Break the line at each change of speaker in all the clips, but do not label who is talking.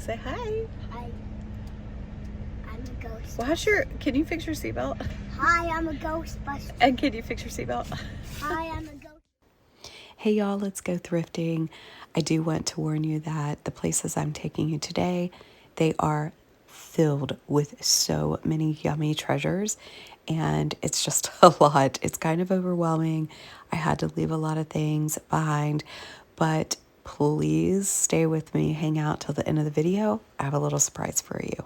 Say hi.
Hi. I'm a ghost.
Well, can you fix your seatbelt?
Hi, I'm a Ghostbuster.
And can you fix your seatbelt?
Hi, I'm a ghost.
Hey y'all, let's go thrifting. I do want to warn you that the places I'm taking you today, they are filled with so many yummy treasures, and it's just a lot. It's kind of overwhelming. I had to leave a lot of things behind, but please stay with me, hang out till the end of the video. I have a little surprise for you.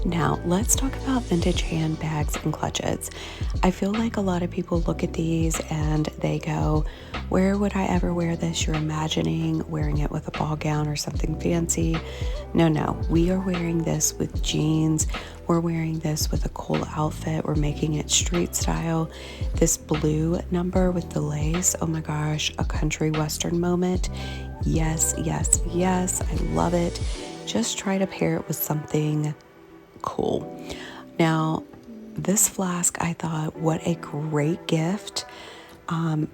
Now, let's talk about vintage handbags and clutches. I feel like a lot of people look at these and they go, where would I ever wear this? You're imagining wearing it with a ball gown or something fancy. No, we are wearing this with jeans. We're wearing this with a cool outfit. We're making it street style. This blue number with the lace, oh my gosh, a country western moment. Yes, I love it. Just try to pair it with something cool. Now, this flask, I thought, what a great gift,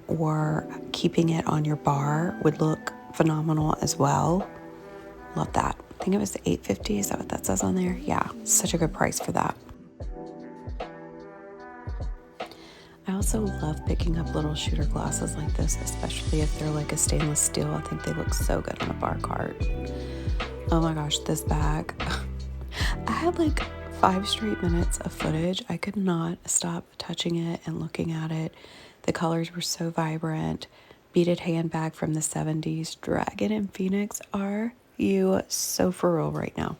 or keeping it on your bar would look phenomenal as well. Love that. I think it was $8.50. Is that what that says on there? Yeah, such a good price for that. I also love picking up little shooter glasses like this, especially if they're like a stainless steel. I think they look so good on a bar cart. Oh my gosh, this bag. I had like 5 straight minutes of footage. I could not stop touching it and looking at it. The colors were so vibrant. Beaded handbag from the 70s. Dragon and Phoenix, are you so for real right now?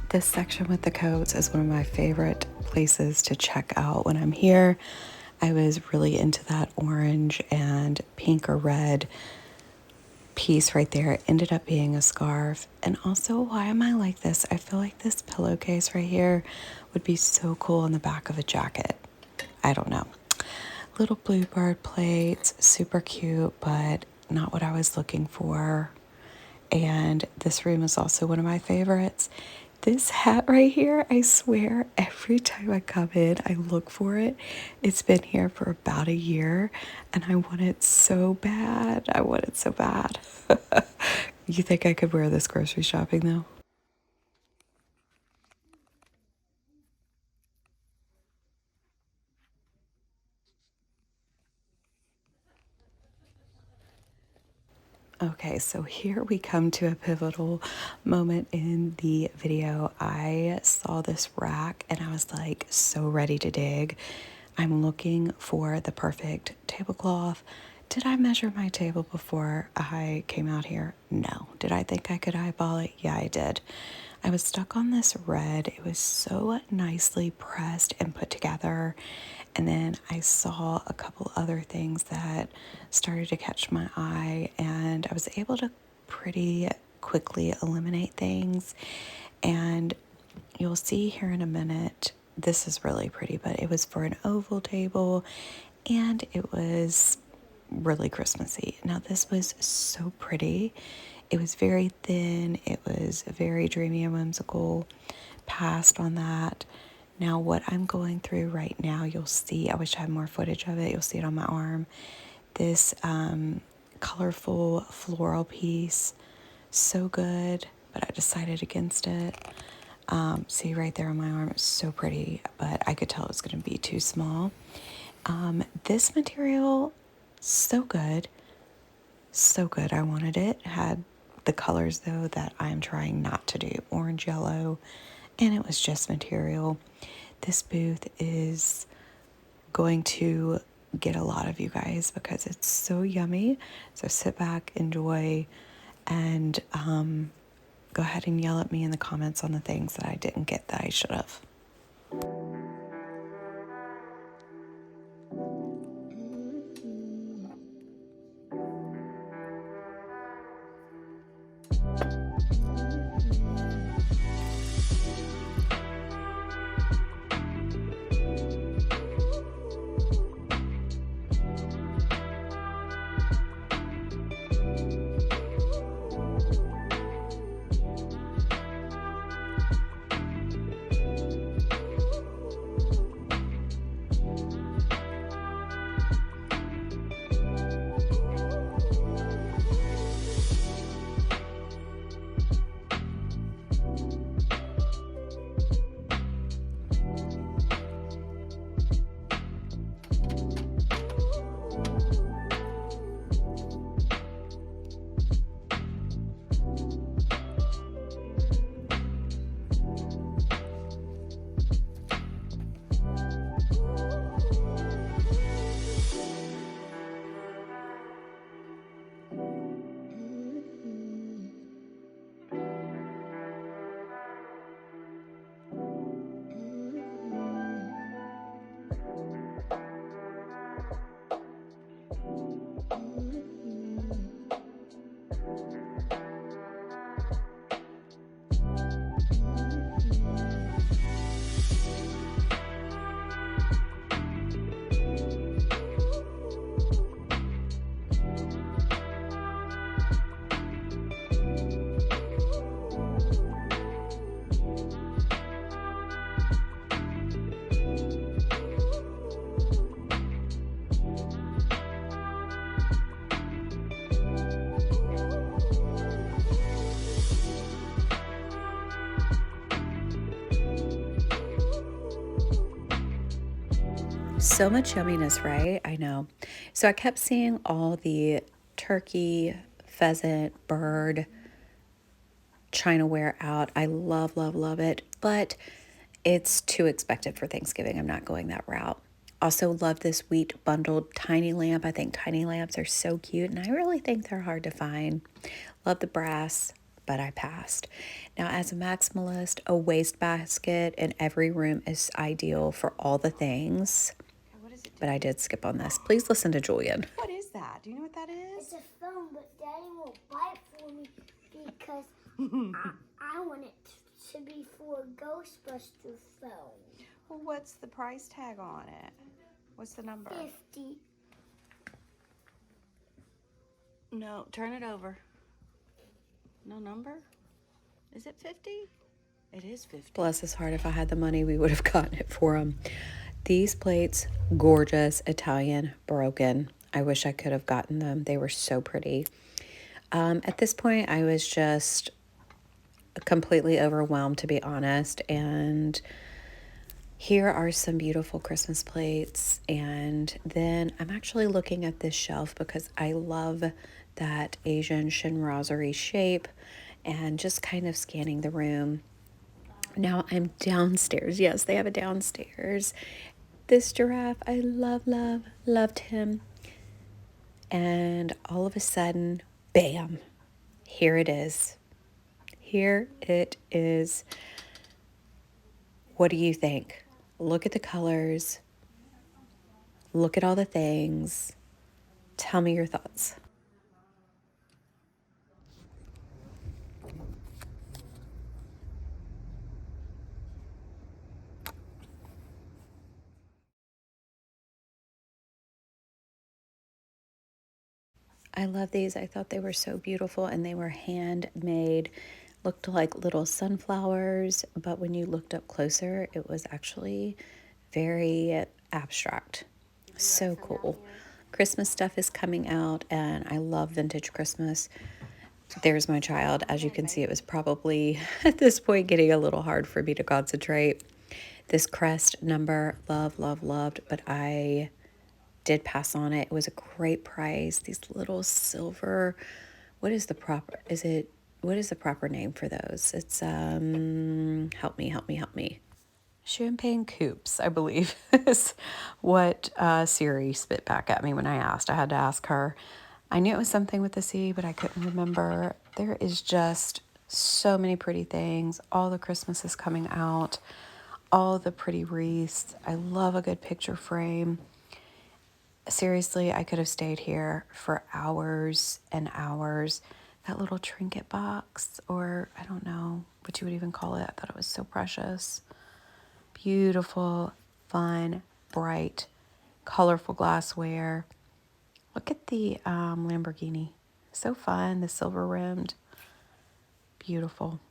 This section with the coats is one of my favorite places to check out when I'm here. I was really into that orange and pink or red piece right there. It ended up being a scarf. And also, why am I like this? I feel like this pillowcase right here would be so cool on the back of a jacket. I don't know. Little bluebird plates, super cute, but not what I was looking for. And this room is also one of my favorites. This hat right here, I swear, every time I come in, I look for it. It's been here for about a year, and I want it so bad. You think I could wear this grocery shopping, though? Okay, so here we come to a pivotal moment in the video. I saw this rack and I was like so ready to dig. I'm looking for the perfect tablecloth. Did I measure my table before I came out here? No. Did I think I could eyeball it? Yeah, I did. I was stuck on this red. It was so nicely pressed and put together. And then I saw a couple other things that started to catch my eye, and I was able to pretty quickly eliminate things. And you'll see here in a minute, this is really pretty, but it was for an oval table and it was really Christmassy. Now, this was so pretty. It was very thin, it was very dreamy and whimsical. Passed on that. Now, what I'm going through right now, you'll see, I wish I had more footage of it. You'll see it on my arm. This colorful floral piece, so good, but I decided against it. See right there on my arm, it's so pretty, but I could tell it was going to be too small. This material, so good, so good. I wanted it. Had the colors though that I'm trying not to do, orange, yellow, and it was just material. This booth is going to get a lot of you guys because it's so yummy. So sit back, enjoy, and go ahead and yell at me in the comments on the things that I didn't get that I should have. So much yumminess, right? I know. So I kept seeing all the turkey, pheasant, bird, Chinaware out. I love, love, love it, but it's too expected for Thanksgiving. I'm not going that route. Also love this wheat bundled tiny lamp. I think tiny lamps are so cute, and I really think they're hard to find. Love the brass, but I passed. Now, as a maximalist, a wastebasket in every room is ideal for all the things. But I did skip on this. Please listen to Julian.
What is that? Do you know what that is?
It's a phone, but Daddy won't buy it for me because I want it to be for a Ghostbuster phone.
Well, what's the price tag on it? What's the number?
50.
No, turn it over. No number? Is it 50? It is 50.
Bless his heart, if I had the money, we would have gotten it for him. These plates, gorgeous, Italian, broken. I wish I could have gotten them. They were so pretty. At this point, I was just completely overwhelmed, to be honest. And here are some beautiful Christmas plates. And then I'm actually looking at this shelf because I love that Asian chinoiserie shape and just kind of scanning the room. Now I'm downstairs. Yes, they have a downstairs. This giraffe, I loved him. And all of a sudden, bam, here it is. Here it is. What do you think? Look at the colors. Look at all the things. Tell me your thoughts. I love these. I thought they were so beautiful and they were handmade. Looked like little sunflowers, but when you looked up closer, it was actually very abstract. So cool. Christmas stuff is coming out and I love vintage Christmas. There's my child. As you can see, it was probably at this point getting a little hard for me to concentrate. This crest number, loved, but I did pass on it. It was a great price. These little silver, what is the proper name for those? It's help me. Champagne coupes, I believe, is what Siri spit back at me when I asked. I had to ask her. I knew it was something with the C, but I couldn't remember. There is just so many pretty things. All the Christmas is coming out. All the pretty wreaths. I love a good picture frame. Seriously, I could have stayed here for hours and hours. That little trinket box, or I don't know what you would even call it. I thought it was so precious. Beautiful, fun, bright, colorful glassware. Look at the Lamborghini. So fun, the silver rimmed. Beautiful.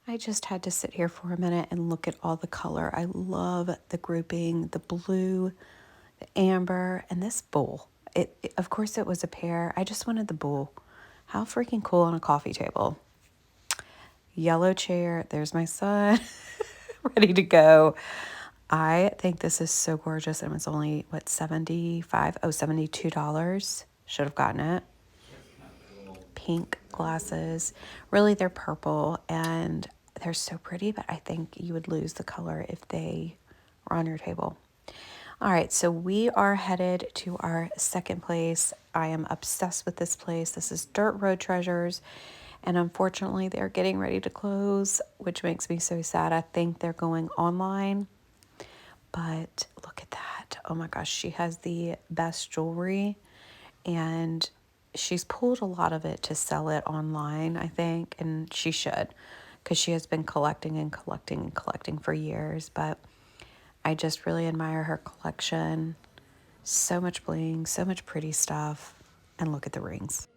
I just had to sit here for a minute and look at all the color. I love the grouping, the blue, the amber, and this bowl. Of course, it was a pair. I just wanted the bowl. How freaking cool on a coffee table. Yellow chair. There's my son. Ready to go. I think this is so gorgeous. And it's only, what, $72. Should have gotten it. Pink glasses. Really, they're purple and they're so pretty, but I think you would lose the color if they were on your table. All right, so we are headed to our second place. I am obsessed with this place. This is Dirt Road Treasures, and unfortunately, they're getting ready to close, which makes me so sad. I think they're going online, but look at that. Oh my gosh, she has the best jewelry, and she's pulled a lot of it to sell it online, I think, and she should, because she has been collecting for years, but I just really admire her collection. So much bling, so much pretty stuff, and look at the rings.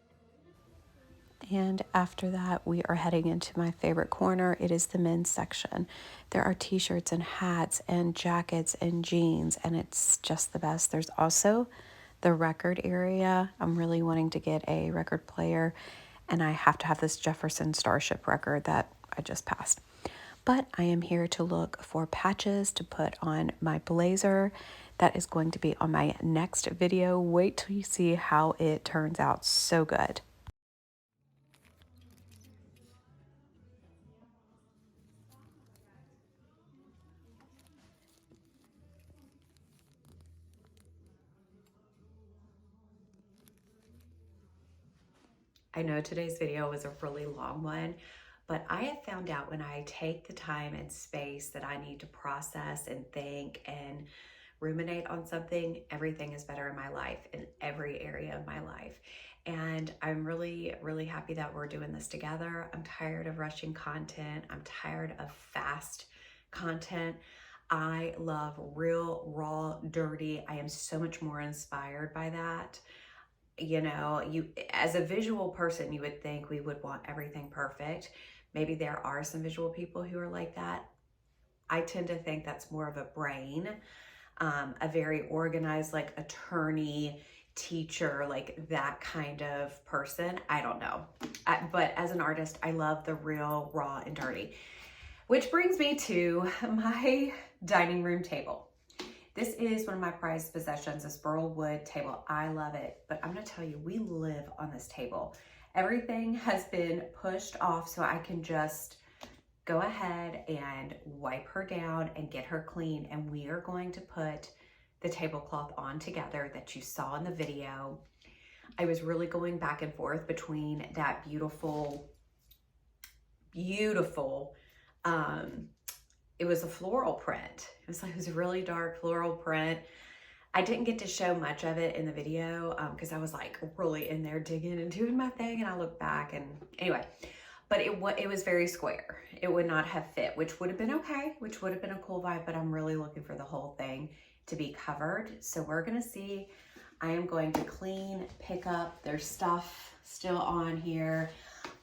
And after that, we are heading into my favorite corner. It is the men's section. There are t-shirts and hats and jackets and jeans, and it's just the best. There's also the record area. I'm really wanting to get a record player, and I have to have this Jefferson Starship record that I just passed. But I am here to look for patches to put on my blazer. That is going to be on my next video. Wait till you see how it turns out. So good. I know today's video was a really long one, but I have found out when I take the time and space that I need to process and think and ruminate on something, everything is better in my life, in every area of my life. And I'm really happy that we're doing this together. I'm tired of rushing content. I'm tired of fast content. I love real, raw, dirty. I am so much more inspired by that. You know, you as a visual person, you would think we would want everything perfect. Maybe there are some visual people who are like that. I tend to think that's more of a brain, a very organized, like attorney, teacher, like that kind of person. I don't know. But as an artist, I love the real, raw, and dirty. Which brings me to my dining room table. This is one of my prized possessions, this burl wood table. I love it, but I'm gonna tell you, we live on this table. Everything has been pushed off so I can just go ahead and wipe her down and get her clean. And we are going to put the tablecloth on together that you saw in the video. I was really going back and forth between that beautiful, it was a floral print. It was a really dark floral print. I didn't get to show much of it in the video because I was like really in there digging and doing my thing, and I looked back and anyway, but it was very square. It would not have fit, which would have been okay, which would have been a cool vibe, but I'm really looking for the whole thing to be covered. So we're gonna see. I am going to clean, pick up, there's stuff still on here,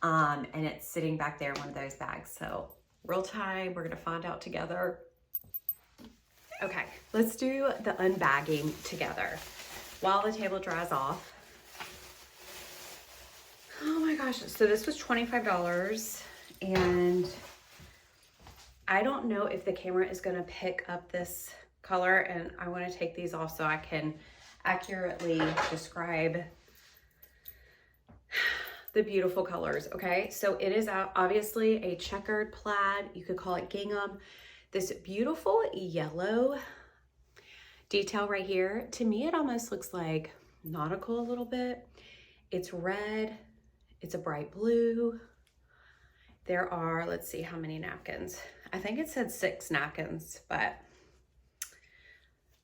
and it's sitting back there in one of those bags. So real time, we're gonna find out together. Okay, let's do the unbagging together while the table dries off. Oh my gosh, so this was $25, and I don't know if the camera is gonna pick up this color, and I wanna take these off so I can accurately describe the beautiful colors, okay? So it is obviously a checkered plaid. You could call it gingham. This beautiful yellow detail right here, to me, it almost looks like nautical a little bit. It's red, it's a bright blue. There are, let's see how many napkins. I think it said 6 napkins, but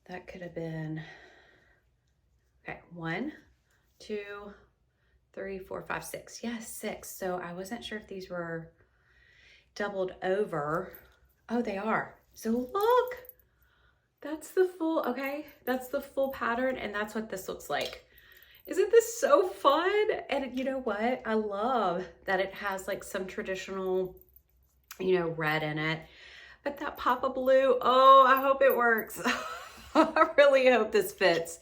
that could have been, okay, 1, 2, 3, 4, 5, 6. Yes, 6. So I wasn't sure if these were doubled over. Oh, they are. So look, that's the full, okay, that's the full pattern, and that's what this looks like. Isn't this so fun? And you know what? I love that it has like some traditional, you know, red in it, but that pop of blue, oh, I hope it works. I really hope this fits.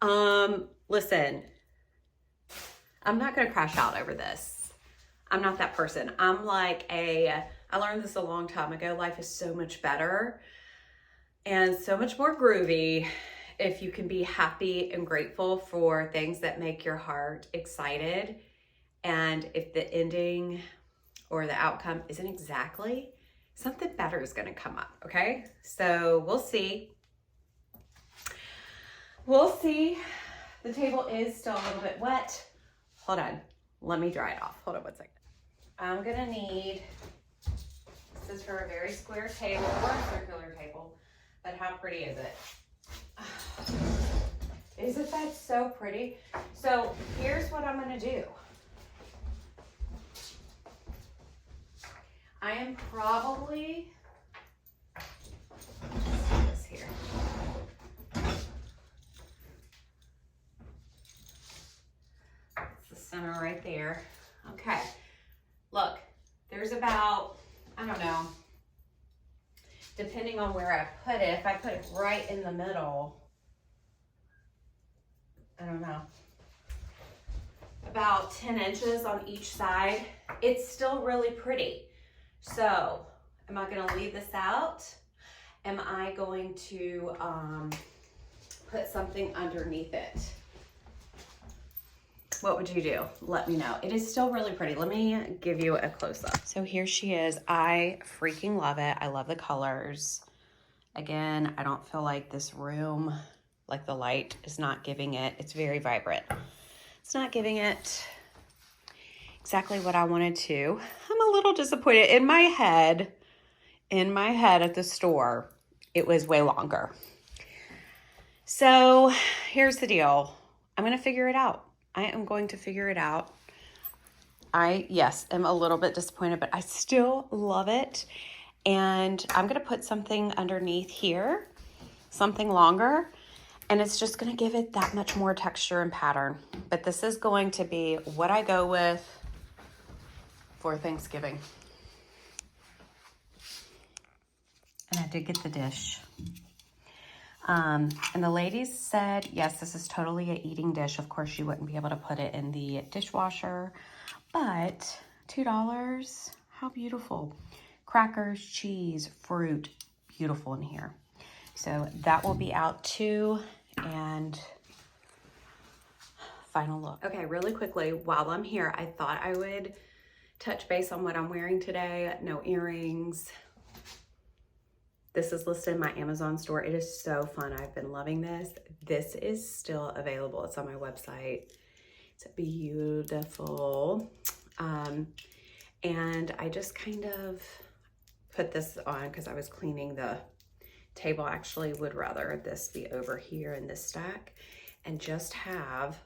Listen, I'm not gonna crash out over this. I'm not that person. I'm like I learned this a long time ago. Life is so much better and so much more groovy if you can be happy and grateful for things that make your heart excited. And if the ending or the outcome isn't exactly, something better is gonna come up, okay? So we'll see. We'll see. The table is still a little bit wet. Hold on, let me dry it off. Hold on 1 second. I'm gonna need, this is for a very square table or a circular table, but how pretty is it? Isn't that so pretty? So here's what I'm gonna do. I am probably, let's see this here. That's the center right there. Okay, look, there's about, I don't know, depending on where I put it, if I put it right in the middle, I don't know, about 10 inches on each side, it's still really pretty. So am I gonna leave this out? Am I going to put something underneath it? What would you do? Let me know. It is still really pretty. Let me give you a close-up. So here she is. I freaking love it. I love the colors. Again, I don't feel like this room, like the light is not giving it. It's very vibrant. It's not giving it exactly what I wanted to. I'm a little disappointed. In my head at the store, it was way longer. So here's the deal. I'm going to figure it out. I am going to figure it out. Yes, am a little bit disappointed, but I still love it. And I'm going to put something underneath here, something longer, and it's just going to give it that much more texture and pattern. But this is going to be what I go with for Thanksgiving. And I did get the dish. And the ladies said, yes, this is totally an eating dish. Of course, you wouldn't be able to put it in the dishwasher, but $2, how beautiful. Crackers, cheese, fruit, beautiful in here. So that will be out too. And final look. Okay, really quickly, while I'm here, I thought I would touch base on what I'm wearing today. No earrings. This is listed in my Amazon store. It is so fun. I've been loving this. This is still available. It's on my website. It's beautiful. And I just kind of put this on because I was cleaning the table. I actually would rather this be over here in this stack and just have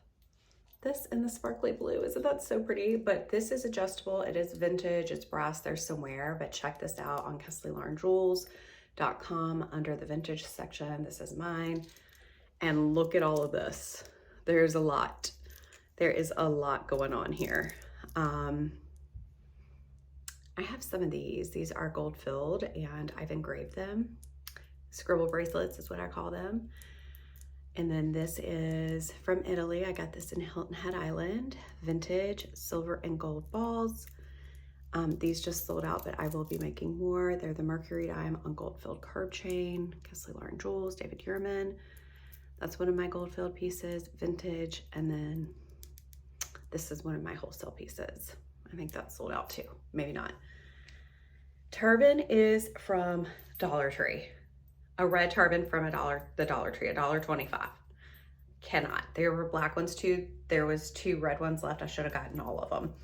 this in the sparkly blue. Isn't that so pretty? But this is adjustable. It is vintage. It's brass. There's some wear, but check this out on KesleyLaurenJewels.com under the vintage section. This is mine. And look at all of this. There's a lot. There is a lot going on here. I have some of these. These are gold filled and I've engraved them. Scribble bracelets is what I call them. And then this is from Italy. I got this in Hilton Head Island. Vintage silver and gold balls. These just sold out, but I will be making more. They're the Mercury dime on gold filled curb chain. Kesley Lauren Jewels, David Yurman. That's one of my gold filled pieces, vintage. And then this is one of my wholesale pieces. I think that's sold out too, maybe not. Turban is from Dollar Tree. A red turban from the Dollar Tree, $1.25. Cannot. There were black ones too. There was 2 red ones left. I should have gotten all of them.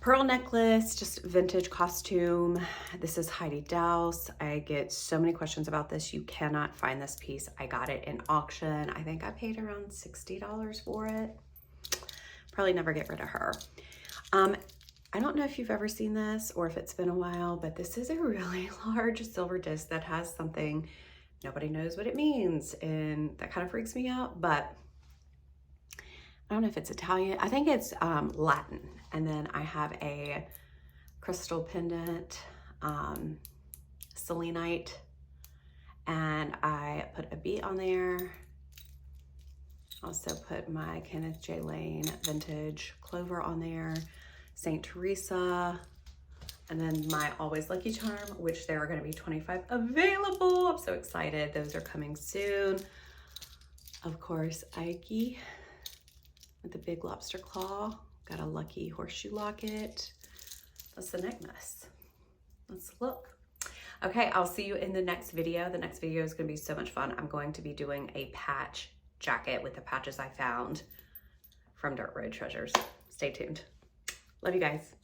Pearl necklace, just vintage costume. This is Heidi Douse. I get so many questions about this. You cannot find this piece. I got it in auction. I think I paid around $60 for it. Probably never get rid of her. I don't know if you've ever seen this or if it's been a while, but this is a really large silver disc that has something, nobody knows what it means, and that kind of freaks me out, but I don't know if it's Italian. I think it's Latin. And then I have a crystal pendant, selenite, and I put a bead on there. Also put my Kenneth J. Lane vintage clover on there, St. Teresa, and then my Always Lucky charm, which there are going to be 25 available. I'm so excited. Those are coming soon. Of course, Ike with the big lobster claw. Got a lucky horseshoe locket. That's the necklace. Let's look. Okay, I'll see you in the next video. The next video is going to be so much fun. I'm going to be doing a patch jacket with the patches I found from Dirt Road Treasures. Stay tuned. Love you guys.